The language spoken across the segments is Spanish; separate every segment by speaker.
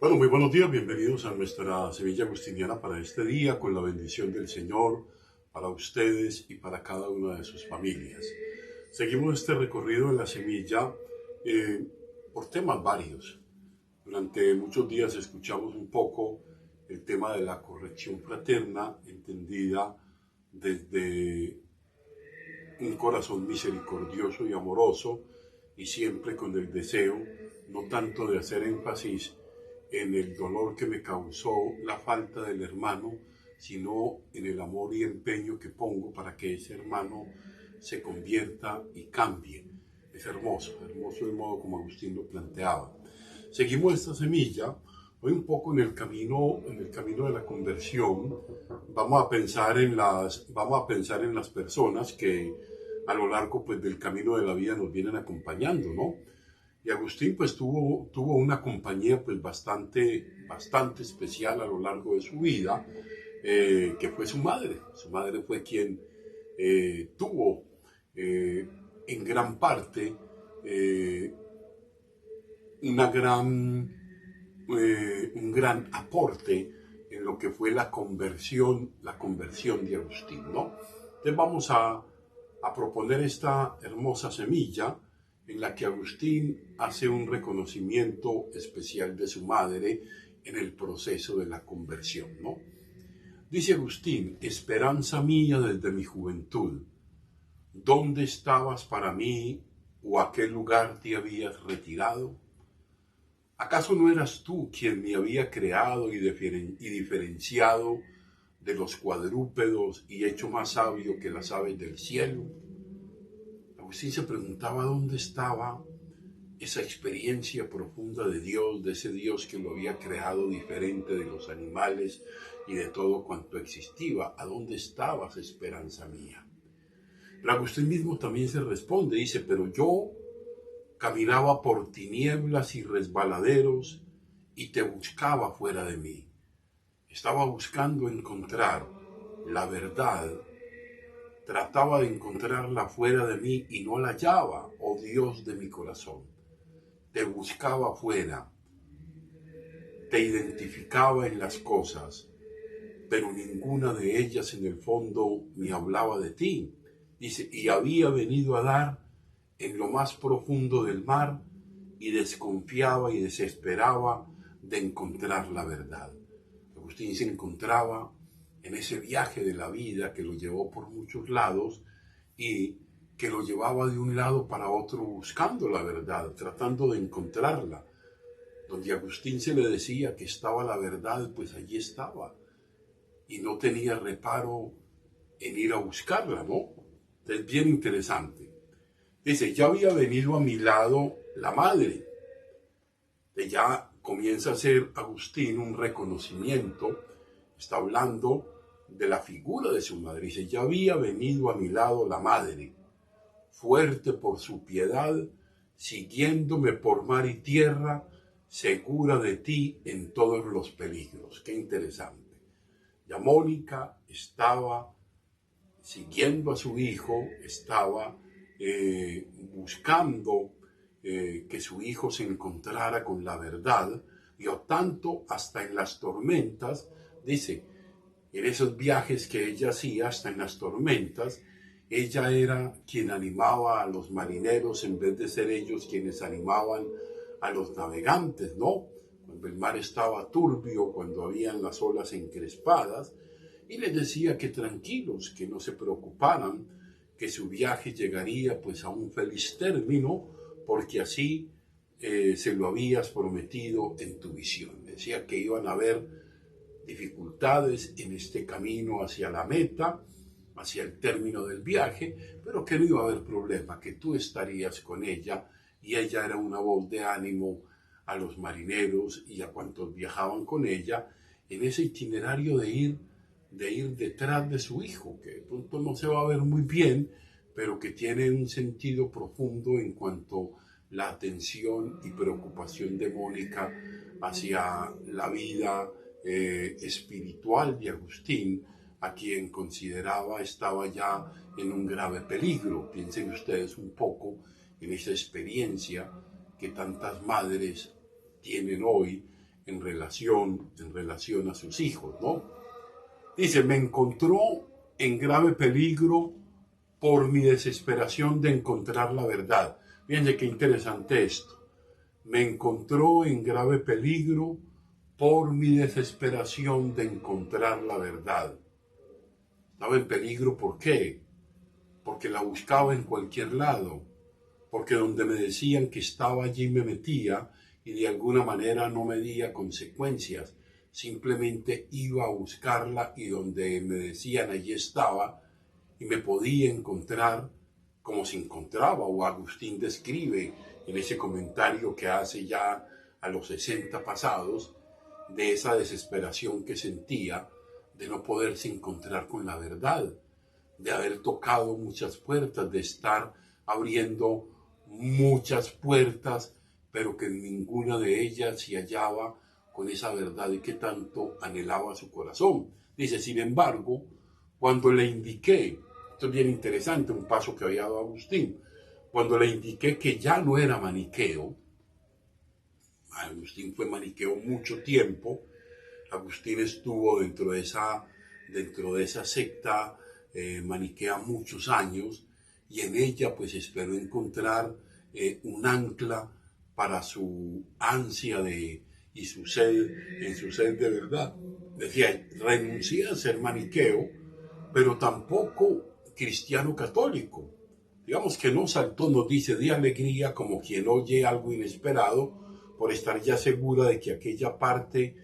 Speaker 1: Bueno, muy buenos días, bienvenidos a nuestra Semilla Agustiniana para este día, con la bendición del Señor para ustedes y para cada una de sus familias. Seguimos este recorrido en la semilla eh, por temas varios. Durante muchos días escuchamos un poco el tema de la corrección fraterna, entendida desde un corazón misericordioso y amoroso, y siempre con el deseo no tanto de hacer énfasis en el dolor que me causó la falta del hermano, sino en el amor y empeño que pongo para que ese hermano se convierta y cambie. Es hermoso, hermoso el modo como Agustín lo planteaba. Seguimos esta semilla, hoy un poco en el camino de la conversión. Vamos a pensar en las personas que a lo largo pues del camino de la vida nos vienen acompañando, ¿no? Y Agustín pues tuvo una compañía pues bastante especial a lo largo de su vida, que fue su madre. Su madre fue quien tuvo en gran parte eh, un gran aporte en lo que fue la conversión de Agustín, ¿no? Entonces vamos a proponer esta hermosa semilla en la que Agustín hace un reconocimiento especial de su madre en el proceso de la conversión, ¿no? Dice Agustín: esperanza mía desde mi juventud, ¿dónde estabas para mí o a qué lugar te habías retirado? ¿Acaso no eras tú quien me había creado y diferenciado de los cuadrúpedos y hecho más sabio que las aves del cielo? Agustín se preguntaba dónde estaba esa experiencia profunda de Dios, de ese Dios que lo había creado diferente de los animales y de todo cuanto existía. ¿A dónde estabas, esperanza mía? Pero Agustín mismo también se responde, dice: pero yo caminaba por tinieblas y resbaladeros y te buscaba fuera de mí. Estaba buscando encontrar la verdad, trataba de encontrarla fuera de mí y no la hallaba, oh Dios de mi corazón. Te buscaba fuera, te identificaba en las cosas, pero ninguna de ellas en el fondo me hablaba de ti. Dice: y había venido a dar en lo más profundo del mar y desconfiaba y desesperaba de encontrar la verdad. Agustín se encontraba en ese viaje de la vida que lo llevó por muchos lados y que lo llevaba de un lado para otro buscando la verdad, tratando de encontrarla. Donde a Agustín se le decía que estaba la verdad, pues allí estaba. Y no tenía reparo en ir a buscarla, ¿no? Es bien interesante. Dice: ya había venido a mi lado la madre. Ya comienza a hacer Agustín un reconocimiento, está hablando de la figura de su madre. Dice: ya había venido a mi lado la madre, fuerte por su piedad, siguiéndome por mar y tierra, segura de ti en todos los peligros. Qué interesante. Ya Mónica estaba siguiendo a su hijo, estaba buscando que su hijo se encontrara con la verdad, y o tanto hasta en las tormentas, dice, en esos viajes que ella hacía, hasta en las tormentas, ella era quien animaba a los marineros en vez de ser ellos quienes animaban a los navegantes, ¿no? Cuando el mar estaba turbio, cuando habían las olas encrespadas, y les decía que tranquilos, que no se preocuparan, que su viaje llegaría pues a un feliz término, porque así se lo habías prometido en tu visión. Decía que iban a haber dificultades en este camino hacia la meta, hacia el término del viaje, pero que no iba a haber problema, que tú estarías con ella, y ella era una voz de ánimo a los marineros y a cuantos viajaban con ella en ese itinerario de ir detrás de su hijo, que de pronto no se va a ver muy bien, pero que tiene un sentido profundo en cuanto a la atención y preocupación de Mónica hacia la vida espiritual de Agustín, a quien consideraba estaba ya en un grave peligro. Piensen ustedes un poco en esa experiencia que tantas madres tienen hoy en relación a sus hijos, ¿no? Dice, me encontró en grave peligro por mi desesperación de encontrar la verdad. Fíjense qué interesante esto. Me encontró en grave peligro por mi desesperación de encontrar la verdad. Estaba en peligro, ¿por qué? Porque la buscaba en cualquier lado, porque donde me decían que estaba allí me metía y de alguna manera no medía consecuencias. Simplemente iba a buscarla y donde me decían allí estaba y me podía encontrar como se encontraba. O Agustín describe en ese comentario que hace ya a los 60 pasados de esa desesperación que sentía de no poderse encontrar con la verdad, de haber tocado muchas puertas, de estar abriendo muchas puertas, pero que en ninguna de ellas se hallaba con esa verdad y que tanto anhelaba su corazón. Dice, sin embargo, cuando le indiqué, esto es bien interesante, un paso que había dado Agustín, cuando le indiqué que ya no era maniqueo, Agustín fue maniqueo mucho tiempo, Agustín estuvo dentro de esa secta maniquea muchos años y en ella pues esperó encontrar un ancla para su ansia y su sed de verdad. Decía, renuncié a ser maniqueo, pero tampoco cristiano católico. Digamos que no saltó, nos dice, de alegría como quien oye algo inesperado, por estar ya segura de que aquella parte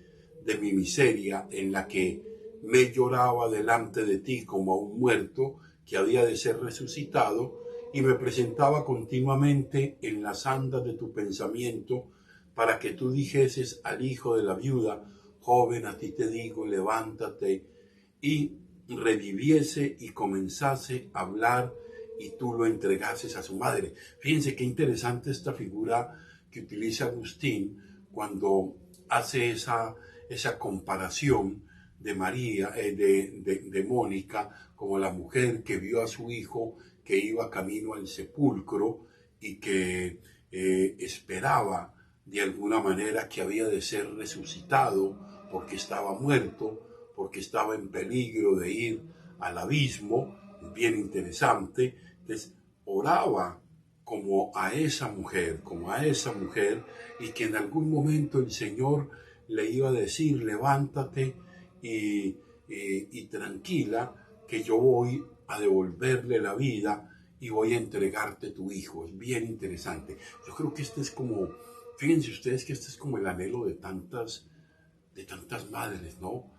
Speaker 1: de mi miseria en la que me lloraba delante de ti como a un muerto que había de ser resucitado y me presentaba continuamente en las andas de tu pensamiento para que tú dijeses al hijo de la viuda, joven, a ti te digo, levántate, y reviviese y comenzase a hablar y tú lo entregases a su madre. Fíjense qué interesante esta figura que utiliza Agustín cuando hace esa comparación de María, de Mónica, como la mujer que vio a su hijo que iba camino al sepulcro y que esperaba de alguna manera que había de ser resucitado porque estaba muerto, porque estaba en peligro de ir al abismo. Es bien interesante. Entonces, oraba como a esa mujer, y que en algún momento el Señor le iba a decir, levántate y tranquila, que yo voy a devolverle la vida y voy a entregarte tu hijo. Es bien interesante. Yo creo que fíjense ustedes que este es como el anhelo de tantas madres, ¿no?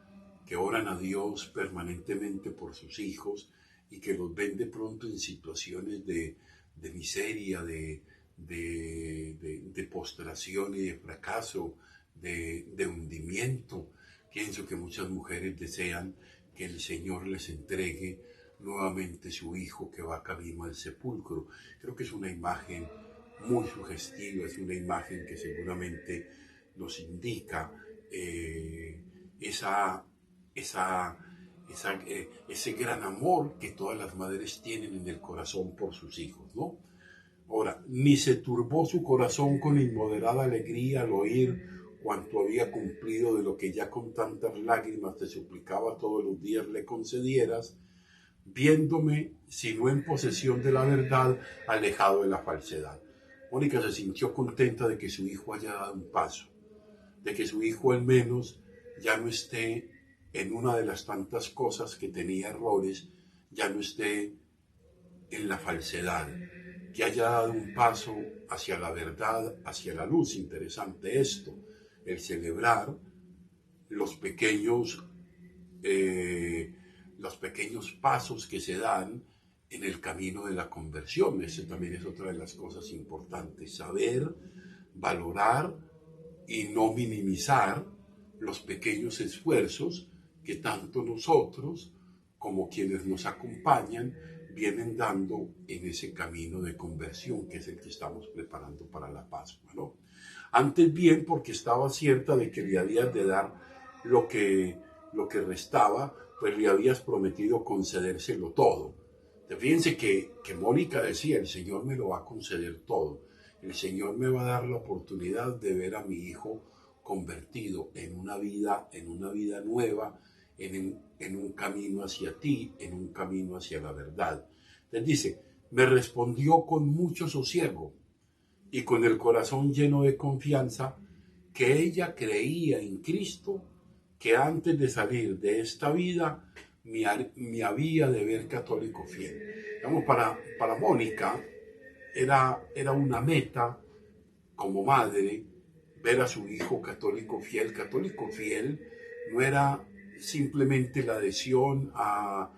Speaker 1: Que oran a Dios permanentemente por sus hijos y que los ven de pronto en situaciones de miseria, de postración y de fracaso, de hundimiento. Pienso que muchas mujeres desean que el Señor les entregue nuevamente su hijo que va camino al sepulcro. Creo que es una imagen muy sugestiva, es una imagen que seguramente nos indica ese gran amor que todas las madres tienen en el corazón por sus hijos, ¿no? Ahora, ni se turbó su corazón con inmoderada alegría al oír cuanto había cumplido de lo que ya con tantas lágrimas te suplicaba todos los días le concedieras, viéndome, si no en posesión de la verdad, alejado de la falsedad. Mónica se sintió contenta de que su hijo haya dado un paso, de que su hijo al menos ya no esté en una de las tantas cosas que tenía errores, ya no esté en la falsedad, que haya dado un paso hacia la verdad, hacia la luz. Interesante esto, el celebrar los pequeños pasos que se dan en el camino de la conversión. Eso también es otra de las cosas importantes, saber valorar y no minimizar los pequeños esfuerzos que tanto nosotros como quienes nos acompañan vienen dando en ese camino de conversión que es el que estamos preparando para la Pascua, ¿no? Antes bien, porque estaba cierta de que le habías de dar lo que restaba, pues le habías prometido concedérselo todo. Fíjense que Mónica decía, el Señor me lo va a conceder todo. El Señor me va a dar la oportunidad de ver a mi hijo convertido en una vida nueva, en un camino hacia ti, en un camino hacia la verdad. Les dice, me respondió con mucho sosiego y con el corazón lleno de confianza que ella creía en Cristo, que antes de salir de esta vida me había de ver católico fiel. Digamos, para Mónica era una meta como madre ver a su hijo católico fiel. Católico fiel no era simplemente la adhesión a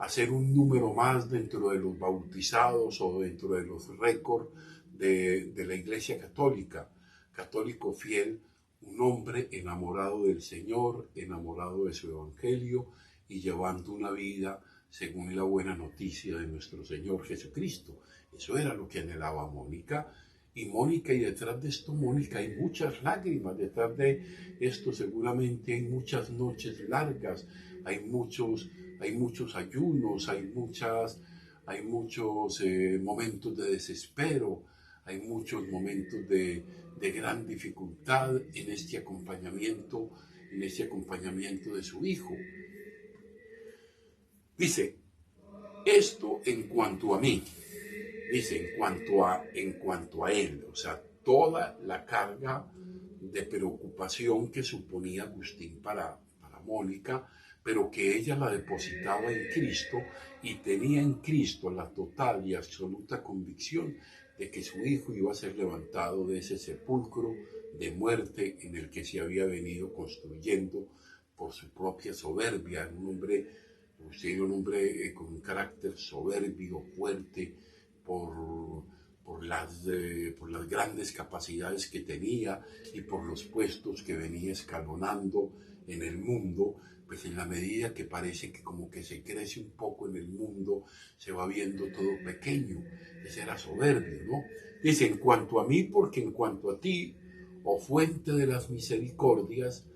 Speaker 1: ser un número más dentro de los bautizados o dentro de los récords de la Iglesia Católica. Católico fiel, un hombre enamorado del Señor, enamorado de su Evangelio y llevando una vida según la buena noticia de nuestro Señor Jesucristo. Eso era lo que anhelaba Mónica. Y detrás de esto, Mónica, hay muchas lágrimas, detrás de esto seguramente hay muchas noches largas, hay muchos ayunos, hay muchos momentos de desespero, hay muchos momentos de gran dificultad en este acompañamiento de su hijo. Dice, esto en cuanto a mí. Dice, en cuanto a él, o sea, toda la carga de preocupación que suponía Agustín para Mónica, pero que ella la depositaba en Cristo y tenía en Cristo la total y absoluta convicción de que su hijo iba a ser levantado de ese sepulcro de muerte en el que se había venido construyendo por su propia soberbia. Agustín era un hombre con un carácter soberbio, fuerte, por las grandes capacidades que tenía y por los puestos que venía escalonando en el mundo, pues en la medida que parece que como que se crece un poco en el mundo, se va viendo todo pequeño. Ese era soberbio, ¿no? Dice, en cuanto a mí, porque en cuanto a ti, oh fuente de las misericordias,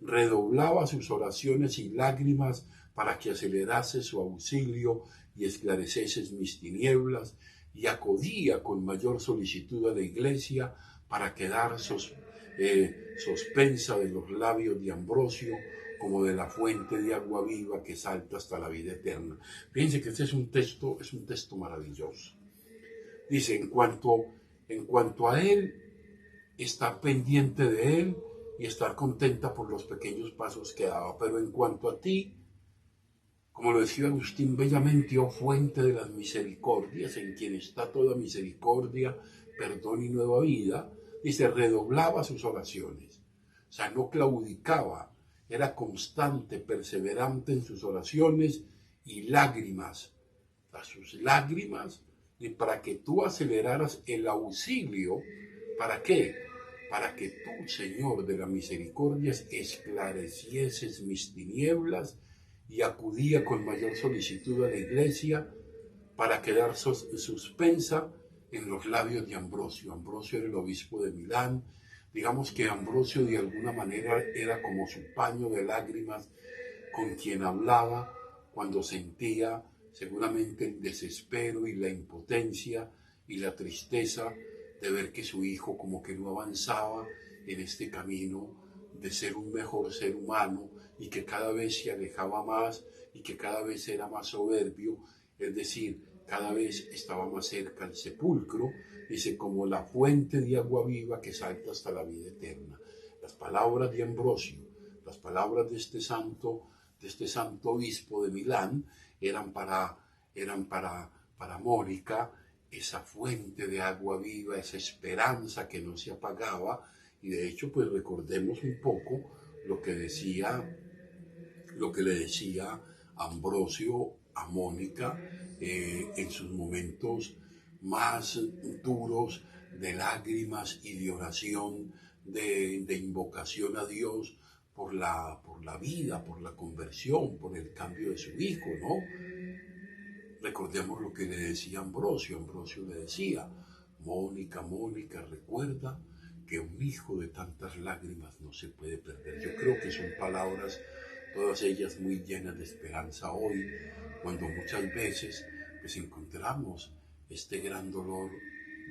Speaker 1: redoblaba sus oraciones y lágrimas para que acelerase su auxilio y esclareceses mis tinieblas, y acudía con mayor solicitud a la iglesia para quedar sospensa de los labios de Ambrosio, como de la fuente de agua viva que salta hasta la vida eterna. Fíjense que este es un texto maravilloso. Dice, en cuanto a él, estar pendiente de él y estar contenta por los pequeños pasos que daba, pero en cuanto a ti, como lo decía Agustín bellamente, oh fuente de las misericordias, en quien está toda misericordia, perdón y nueva vida, dice, redoblaba sus oraciones. O sea, no claudicaba, era constante, perseverante en sus oraciones y lágrimas. A sus lágrimas, y para que tú aceleraras el auxilio, ¿para qué? Para que tú, Señor de las misericordias, esclarecieses mis tinieblas, y acudía con mayor solicitud a la iglesia para quedar suspensa en los labios de Ambrosio. Ambrosio era el obispo de Milán. Digamos que Ambrosio de alguna manera era como su paño de lágrimas con quien hablaba cuando sentía seguramente el desespero y la impotencia y la tristeza de ver que su hijo como que no avanzaba en este camino de ser un mejor ser humano, y que cada vez se alejaba más y que cada vez era más soberbio, es decir, cada vez estaba más cerca al sepulcro, dice, como la fuente de agua viva que salta hasta la vida eterna. Las palabras de Ambrosio, las palabras de este santo obispo de Milán, eran para Mónica esa fuente de agua viva, esa esperanza que no se apagaba. Y de hecho, pues recordemos un poco lo que le decía Ambrosio a Mónica en sus momentos más duros de lágrimas y de oración, de invocación a Dios por la vida, por la conversión, por el cambio de su hijo, ¿no? Recordemos lo que le decía Ambrosio. Ambrosio le decía, Mónica, recuerda que un hijo de tantas lágrimas no se puede perder. Yo creo que son palabras, todas ellas muy llenas de esperanza hoy, cuando muchas veces pues encontramos este gran dolor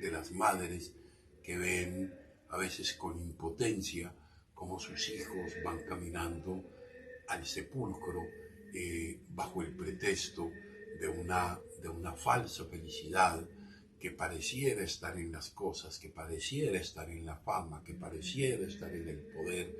Speaker 1: de las madres que ven a veces con impotencia cómo sus hijos van caminando al sepulcro bajo el pretexto de una falsa felicidad que pareciera estar en las cosas, que pareciera estar en la fama, que pareciera estar en el poder,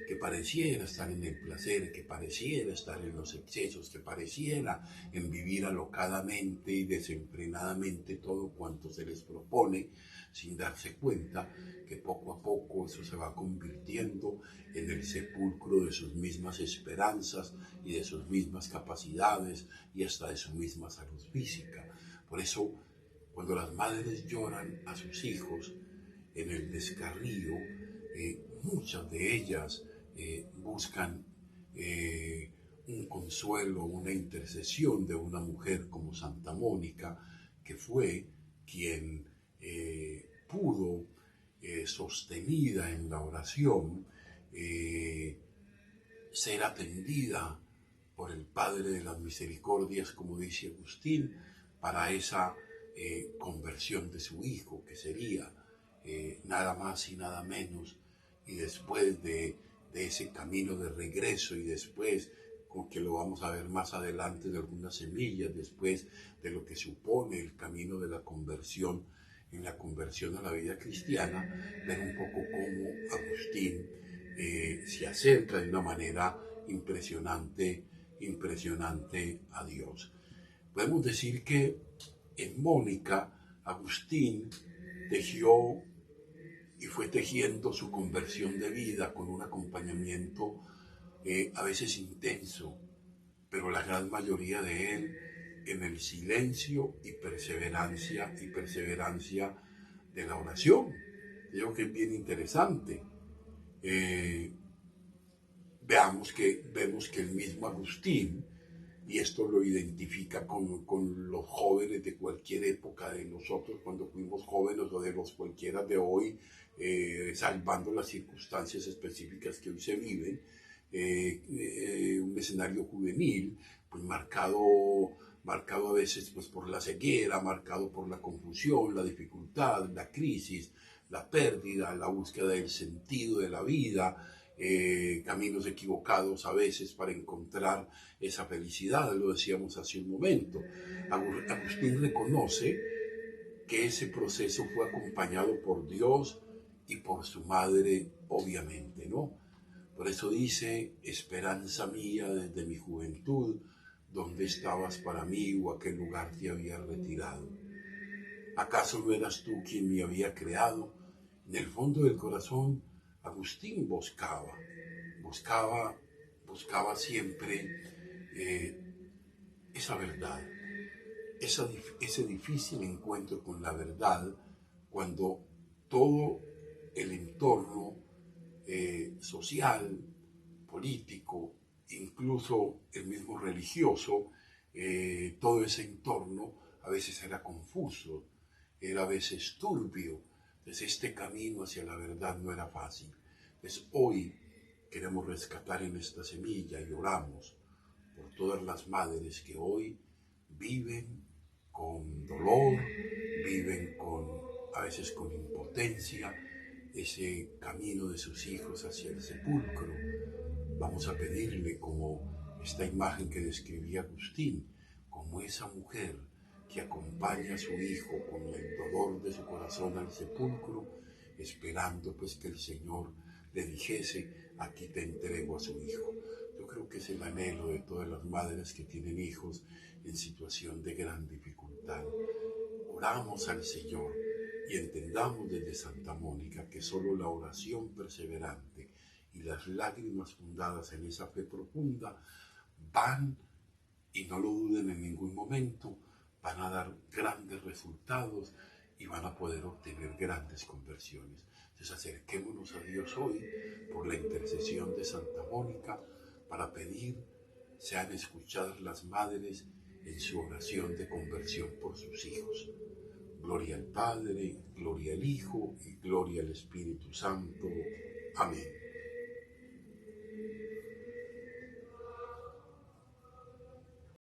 Speaker 1: que pareciera estar en el placer, que pareciera estar en los excesos, que pareciera en vivir alocadamente y desenfrenadamente todo cuanto se les propone, sin darse cuenta que poco a poco eso se va convirtiendo en el sepulcro de sus mismas esperanzas y de sus mismas capacidades y hasta de su misma salud física. Por eso, cuando las madres lloran a sus hijos en el descarrío, muchas de ellas buscan un consuelo, una intercesión de una mujer como Santa Mónica, que fue quien pudo, sostenida en la oración, ser atendida por el Padre de las Misericordias, como dice Agustín, para esa conversión de su hijo, que sería nada más y nada menos, y después de ese camino de regreso, y después, con que lo vamos a ver más adelante, de algunas semillas, después de lo que supone el camino de la conversión, en la conversión a la vida cristiana, ver un poco cómo Agustín se acerca de una manera impresionante a Dios. Podemos decir que en Mónica, Agustín tejió y fue tejiendo su conversión de vida con un acompañamiento a veces intenso, pero la gran mayoría de él en el silencio y perseverancia de la oración. Creo que es bien interesante. Vemos que el mismo Agustín, y esto lo identifica con los jóvenes de cualquier época de nosotros cuando fuimos jóvenes, o de los cualquiera de hoy, salvando las circunstancias específicas que hoy se viven, un escenario juvenil, pues marcado a veces pues por la ceguera, marcado por la confusión, la dificultad, la crisis, la pérdida, la búsqueda del sentido de la vida, caminos equivocados a veces para encontrar esa felicidad, lo decíamos hace un momento. Agustín reconoce que ese proceso fue acompañado por Dios y por su madre, obviamente, ¿no? Por eso dice: esperanza mía desde mi juventud, ¿dónde estabas para mí, o a qué lugar te había retirado? ¿Acaso no eras tú quien me había creado? En el fondo del corazón, Agustín buscaba siempre esa verdad, ese difícil encuentro con la verdad, cuando todo el entorno social, político, incluso el mismo religioso, todo ese entorno a veces era confuso, era a veces turbio. Entonces este camino hacia la verdad no era fácil. Entonces hoy queremos rescatar en esta semilla y oramos por todas las madres que hoy viven con dolor, viven a veces con impotencia, ese camino de sus hijos hacia el sepulcro. Vamos a pedirle, como esta imagen que describía Agustín, como esa mujer que acompaña a su hijo con el dolor de su corazón al sepulcro, esperando pues que el Señor le dijese: aquí te entrego a su hijo. Yo creo que es el anhelo de todas las madres que tienen hijos en situación de gran dificultad. Oramos al Señor y entendamos desde Santa Mónica que solo la oración perseverante y las lágrimas fundadas en esa fe profunda van, y no lo duden en ningún momento, van a dar grandes resultados y van a poder obtener grandes conversiones. Entonces acerquémonos a Dios hoy por la intercesión de Santa Mónica, para pedir sean escuchadas las madres en su oración de conversión por sus hijos. Gloria al Padre, gloria al Hijo y gloria al Espíritu Santo. Amén.